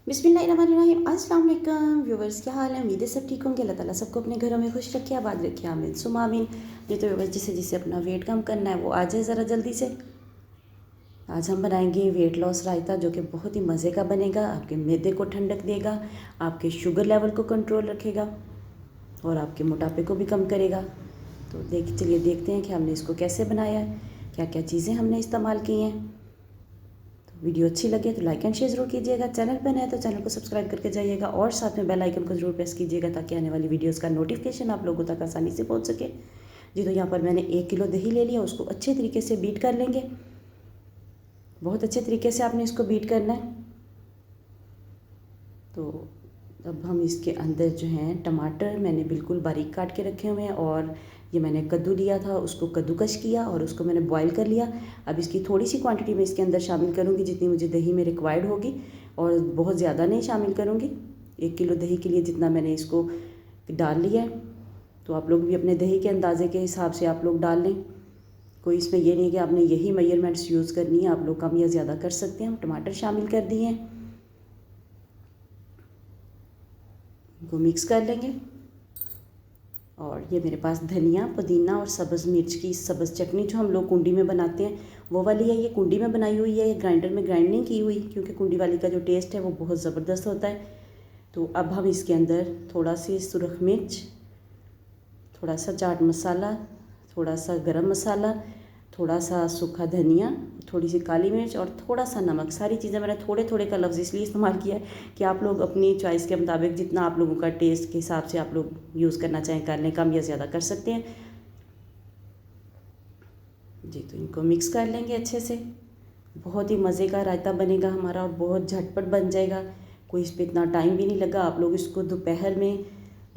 बिस्मिल्लाहिर्रहमानिर्रहीम। अस्सलाम वालेकुम व्यूवर्स, क्या हाल है? उम्मीद है सब ठीक होंगे। अल्लाह ताला सबको अपने घरों में खुश रखे, आबाद रखे, आमीन सुम आमीन। ये तो व्यूवर्स जिसे जिसे अपना वेट कम करना है वो आ जाए ज़रा जल्दी से। आज हम बनाएंगे वेट लॉस रायता, जो कि बहुत ही मज़े का बनेगा। आपके मैदे को ठंडक देगा, आपके शुगर लेवल को कंट्रोल रखेगा और आपके मोटापे को भी कम करेगा। तो चलिए देखते हैं कि हमने इसको कैसे बनाया है, क्या क्या चीज़ें हमने इस्तेमाल की हैं। वीडियो अच्छी लगे तो लाइक एंड शेयर ज़रूर कीजिएगा। चैनल पर नए तो चैनल को सब्सक्राइब करके जाइएगा और साथ में बेल आइकन को ज़रूर प्रेस कीजिएगा, ताकि आने वाली वीडियोस का नोटिफिकेशन आप लोगों तक आसानी से पहुंच सके। जी, तो यहाँ पर मैंने 1 किलो दही ले लिया, उसको अच्छे तरीके से बीट कर लेंगे। बहुत अच्छे तरीके से आपने इसको बीट करना है। तो अब हम इसके अंदर जो हैं टमाटर मैंने बिल्कुल बारीक काट के रखे हुए हैं, और ये मैंने कद्दू लिया था, उसको कद्दूकश किया और उसको मैंने बॉईल कर लिया। अब इसकी थोड़ी सी क्वांटिटी मैं इसके अंदर शामिल करूँगी, जितनी मुझे दही में रिक्वायर्ड होगी, और बहुत ज़्यादा नहीं शामिल करूँगी। 1 किलो दही के लिए जितना मैंने इसको डाल लिया है। तो आप लोग भी अपने दही के अंदाजे के हिसाब से आप लोग डाल लें। कोई इसमें ये नहीं कि आपने यही मेजरमेंट्स यूज़ करनी है, आप लोग कम या ज़्यादा कर सकते हैं। हम टमाटर शामिल कर दिए हैं, इनको मिक्स कर लेंगे। और ये मेरे पास धनिया, पुदीना और सब्ज़ मिर्च की सब्ज़ चटनी जो हम लोग कुंडी में बनाते हैं वो वाली है। ये कुंडी में बनाई हुई है, ये ग्राइंडर में ग्राइंड नहीं की हुई, क्योंकि कुंडी वाली का जो टेस्ट है वो बहुत ज़बरदस्त होता है। तो अब हम इसके अंदर थोड़ा सी सुरख मिर्च, थोड़ा सा चाट मसाला, थोड़ा सा गरम मसाला, थोड़ा सा सूखा धनिया, थोड़ी सी काली मिर्च और थोड़ा सा नमक, सारी चीज़ें मैंने थोड़े थोड़े का लफ्ज़ इसलिए इस्तेमाल किया है कि आप लोग अपनी चॉइस के मुताबिक जितना आप लोगों का टेस्ट के हिसाब से आप लोग यूज़ करना चाहें कर लें, कम या ज़्यादा कर सकते हैं। जी, तो इनको मिक्स कर लेंगे अच्छे से। बहुत ही मज़े का रायता बनेगा हमारा और बहुत झटपट बन जाएगा। कोई इस पर इतना टाइम भी नहीं लगा। आप लोग इसको दोपहर में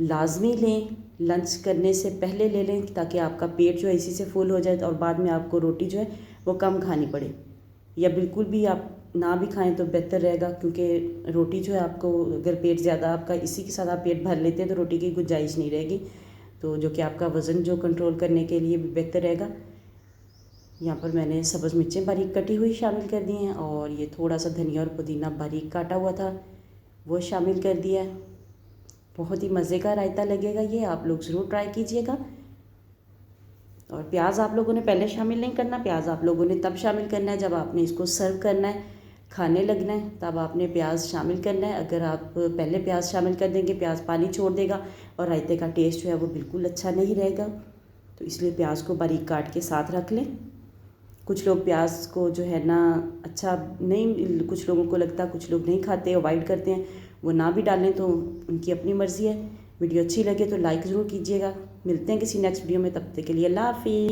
लाजमी लें, लंच करने से पहले ले लें, ताकि आपका पेट जो है इसी से फुल हो जाए और बाद में आपको रोटी जो है वो कम खानी पड़े, या बिल्कुल भी आप ना भी खाएं तो बेहतर रहेगा। क्योंकि रोटी जो है आपको अगर पेट ज़्यादा आपका इसी के साथ आप पेट भर लेते हैं तो रोटी की गुंजाइश नहीं रहेगी, तो जो कि आपका वज़न जो कंट्रोल करने के लिए भी बेहतर रहेगा। यहाँ पर मैंने सब्ज़ मिर्चें बारीक कटी हुई शामिल कर दी हैं, और ये थोड़ा सा धनिया और पुदीना बारीक काटा हुआ था वो शामिल कर दिया है। बहुत ही मज़े का रायता लगेगा ये, आप लोग ज़रूर ट्राई कीजिएगा। और प्याज आप लोगों ने पहले शामिल नहीं करना, प्याज आप लोगों ने तब शामिल करना है जब आपने इसको सर्व करना है, खाने लगना है, तब आपने प्याज शामिल करना है। अगर आप पहले प्याज शामिल कर देंगे, प्याज पानी छोड़ देगा और रायते का टेस्ट जो है वो बिल्कुल अच्छा नहीं रहेगा। तो इसलिए प्याज को बारीक काट के साथ रख लें। कुछ लोग प्याज को जो है ना अच्छा नहीं, कुछ लोगों को लगता, कुछ लोग नहीं खाते, अवॉइड करते हैं, वो ना भी डालें तो उनकी अपनी मर्ज़ी है। वीडियो अच्छी लगे तो लाइक ज़रूर कीजिएगा। मिलते हैं किसी नेक्स्ट वीडियो में, तब तक के लिए अल्लाह हाफ़िज़।